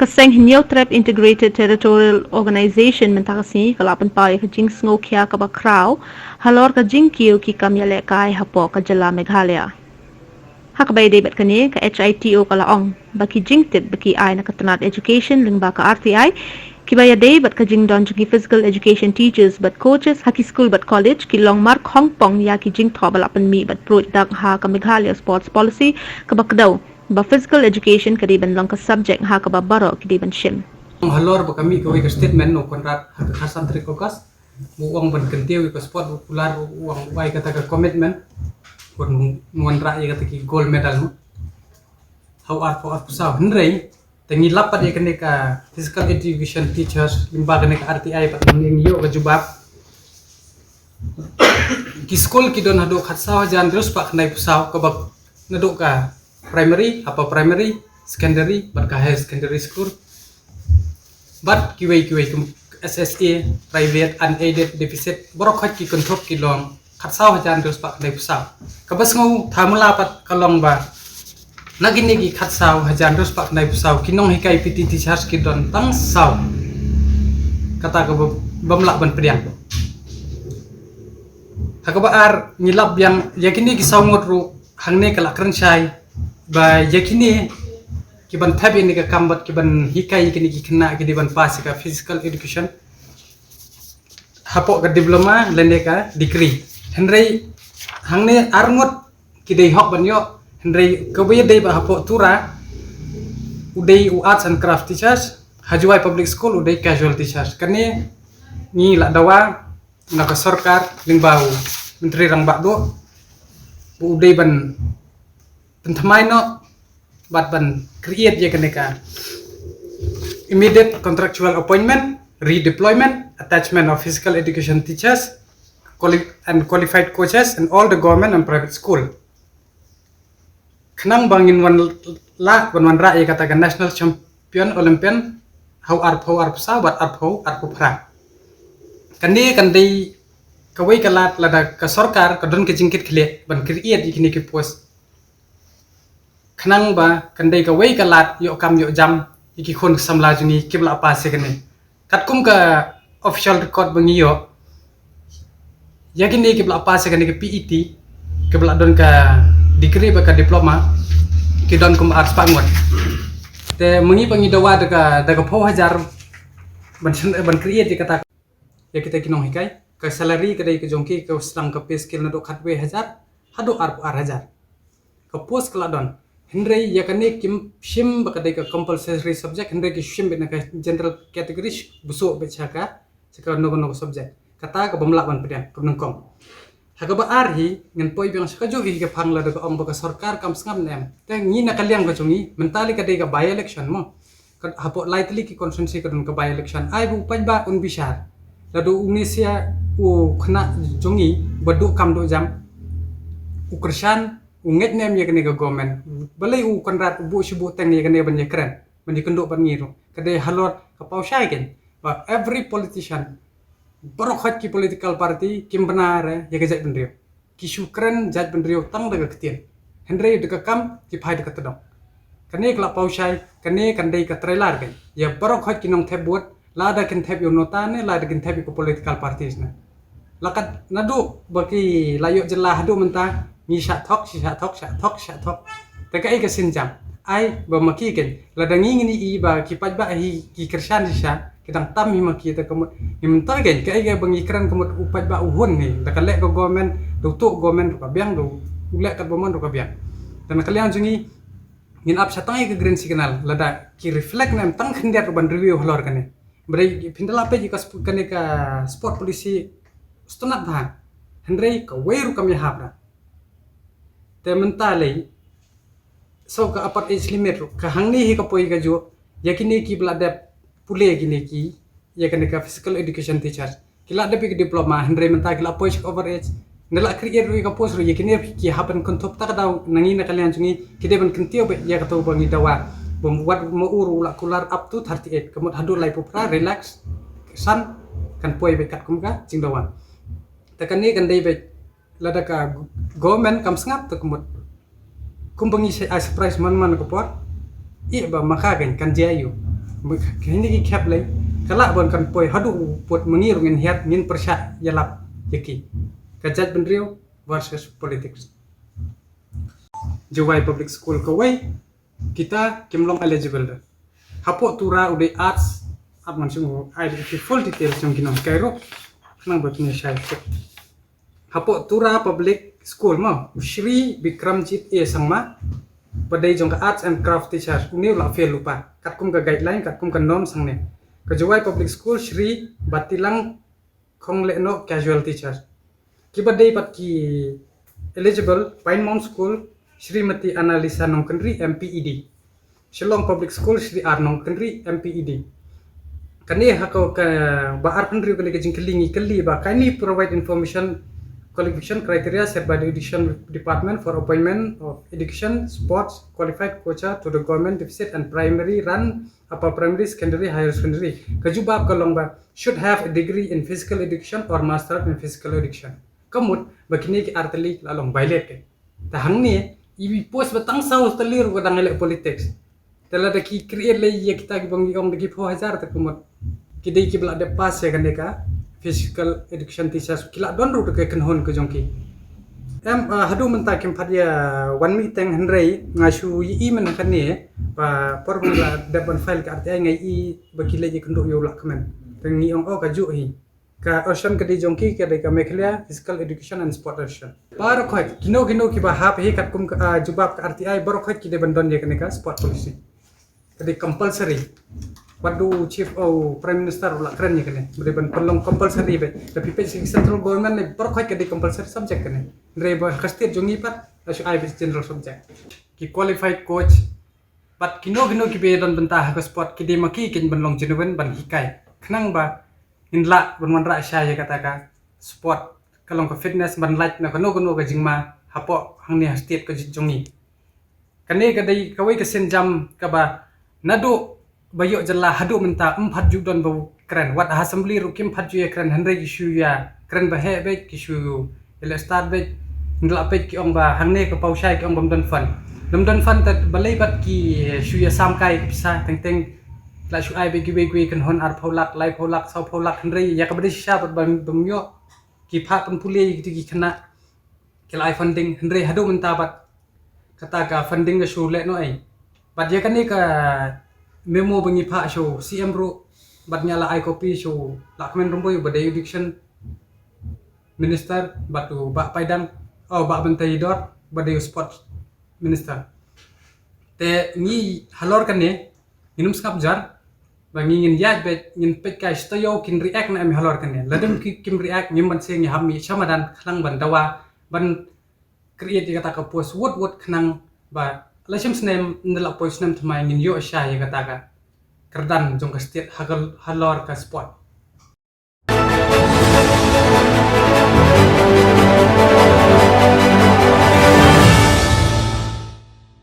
Kaseng Hinyo Trap Integrated Territorial Organization mentakasi kalapan pai ka jing sngo kya ka bakraw halor ka jing kiu ki kamyale kai hapo ka jala Meghalaya. Hakabay debat kani ka HITO kalaong baki jing tip baki ay nakatanat education lingba ka RTI kibaya debat ka jing don ki physical education teachers but coaches haki school but college ki long mark Hong Kong ya ki jing thobalapan mi but pro dak ha ka Meghalaya sports policy ka bakdaw ba physical education kadiban lang ka subject ha ka babaro kadiban shim. Halor ba kami ko statement no konrat hak khasan trikokas uang ban kentiu ko sport popular uang bai kata ka commitment kon ngonra ya kata ki gold medal mo how art for sa henrei tangi lapat ya kene ka physical education teachers limba kene ka RTI pat ning yo ka jubab ki school ki don hado khatsaw jan terus pak nai pusaw ka bak nado ka primary apa primary secondary bat ka high secondary school but kiway SSA private unaided deficit borok khat ki kontrop ki long khatsaw hajan terus pak nai pusaw kabas ngau thamula pat kalong ba nagini ki khatsaw hajan terus pak nai pusaw kinong hikai PT teachers ki don tang saw kata ka bamlak ban pediang hakabar ngilap yang yakini ki sawngot ru hangne kala krenchai ba yakini kiban tab ini ka kambat kiban hikai kini ki kena ki diban pas ka physical education hapo ka diploma lende ka degree henrei hangne arngot ki dei hok ban yo henrei ka we dei ba hapo tura udei arts and craft teachers hajuai public school udei casual teachers kani ni la dawa na ka sarkar lingbau menteri rang bakdo udei ban pentamai no bat ban create ya keneka immediate contractual appointment redeployment attachment of physical education teachers and qualified coaches in all the government and private school kenang bangin wan ra ya katakan national champion olympian how arp sa bat arp pra kandai kawai kalat lada ka sarkar kadon ke jingkit khle ban create ikini ki post kenang ba kandai ka wei kalat yo kam yo jam iki khon samla juni kibla apa se kene katkum ka official record bangi yo yakini kibla apa se kene ke PET kibla don ka degree ba ka diploma ki don kum arts pangon te mengi pangi dawa daga pho hajar ban create kata ya kita kinong hikai ka salary kadai ke jongki ke strang ka pay skill na do khatwe hajar hado ar hajar ka post kala don henrei yakane kim shim bakadai ka compulsory subject henrei ki shim bena ka general category buso bechaka seka no subject kata ka bamlak ban pedian kumnong kong haka ba arhi ngan poi bang saka jo ka phangla da ong baka sarkar kam sngam nem te ngi na kalyang ka chungi mentali kadai ka by election mo ka hapo lightly ki constituency ka dun ka by election ai bu pajba un bishar ladu unisia u khna jongi badu kam do jam ukrshan unget nem ya kene government balai u konrat bu sibu teng ya kene ban ya keren ban dikenduk ban ngiru kade halor ka pausai ken ba every politician barokhat ki political party kim benar ya gajak bendrio ki syukran jaj bendrio tang daga ketien henry daga kam ki phai daga tedong kane kla pausai kane kandai ka trailer ken ya barokhat ki nong thebut lada ken theb yo notane lada ken theb ko political parties na lakat nadu baki layo jelah hadu mentah ni sha thok taka ai ka sinjam ai ba maki ken ladangi ngini i ba ki paj ba hi ki kersan sha kitang tam hi maki ta kamut himta ken ka ai ga bangi kran kamut upaj ba uhun ni da kalek go government do to government ka biang do ulek kat bomon ka biang dan kalian jungi ngin ap sa tangi ka green signal lada ki reflect nem tang khendiat ban review holor kane brai pindala pe ji ka kane ka sport policy stunat tha henrei ka weiru kam ya hapra te mentale so ka apat age limit ka hangni hi ka poi ka jo yakini ki blada pule gini ki yakani ka physical education teacher kila de pik diploma henry menta kila poi over age nela create ru ka pos ru yakini ki happen kontop ta daw nangi na kalian jungi kide ban kentio be ya ka to bangi dawa membuat mo uru la kular up to 38 kemut hadu lai pupra relax san kan poi be kat kumka jing dawan takani kan dei be lada ka government kam sngap to kumut kumbangi se surprise man ko por i ba maka kan jayu Hindi ki khap lay kala bon kan poi hadu pot mengir ngin hiat ngin persya yalap yaki kajat benrio versus politics Jawai public school kawai kita kimlong eligible dah hapo tura udah arts at mansung I full details yang kinom kairo nang batnya syai hapo tura public school mau Shri Bikramjit Sangma badai jong arts and craft teacher uni la fail lupa katkum ka guideline katkum ka norm sangne ka jawai public school Shri Batilang Kongleno casual teacher ki badai pat ki eligible Pinemount school Srimati Analisa Nongkendri MPED Shillong public school Shri Arnong Kendri MPED kani hako ka ba ar kendri kali kajing kelingi kali ba kani provide information qualification criteria set by the education department for appointment of education sports qualified coach to the government deficit and primary run upper primary secondary higher secondary kajubab kalong ba should have a degree in physical education or master in physical education kamut bakini ki arteli lalong bailet ke tahang ni ibi post batang saus telir kadang elek politics tela da ki create lay ya kita ki bangi ong da ki 4000 takumut kidai ki bla de pas ya kan deka physical education teachers kila don ru ke kenhon ke jongki hadu menta kim phadia one meeting henrei ngasu yi men kan ni pa formula depan file ka arti ngai i bakile ji kendo yo lak men tengi ong ka ju hi ka ocean ke di jongki ke de ka meklia physical education and sport ocean par khoi kino ki ba hap hi kat kum jubab ka arti ai bar khoi ki de bandon ye kan ka sport policy jadi compulsory Wadu chief prime minister la keren ni kene beriban pelong compulsory be tapi pe central government ne perkhoi ke di compulsory subject kene reba kastir jongi pat asu I general subject ki qualified coach pat kino ki be don bentah ke sport ki di maki kin benlong jenuwen ban hikai khnang ba inla ban ra sya ya kataka sport kalong ke fitness ban light na kono ke jingma hapo hang ni state ke jongi kane ke dai kawai ke senjam ka ba nado bayo jalla hadu menta 4 judon bau keren wat assembly rukim 4 ju keren henry isu ya keren ba he be isu ele start be ngla pe ki ong ba hangne ko pausai ki ong bam don fan tat balai bat ki isu ya sam kai bisa teng la su ai be gi kan hon ar pholak lai pholak sau pholak henry ya ka bade sha bat bam yo ki pha pun puli ki khana ki lai funding henry hadu menta bat kata ka funding ga su le no ai bat ya kan ni ka memo bengi pak show CM bro bat nyala I copy show lakmen rumboy badai education minister batu bak paidang bak bentai dor badai sport minister te ni halor kan ne minum skap jar bangi ngin yat bet ngin pet kai stoyo kin react na mi halor kan ne ladem kim react nyim ban sing hammi chamadan khlang ban dawa ban create kata ka post word khnang ba Lashim snem nila pois nem thamai ngin yo asya ya kata ka kerdan jong ka state halor ka sport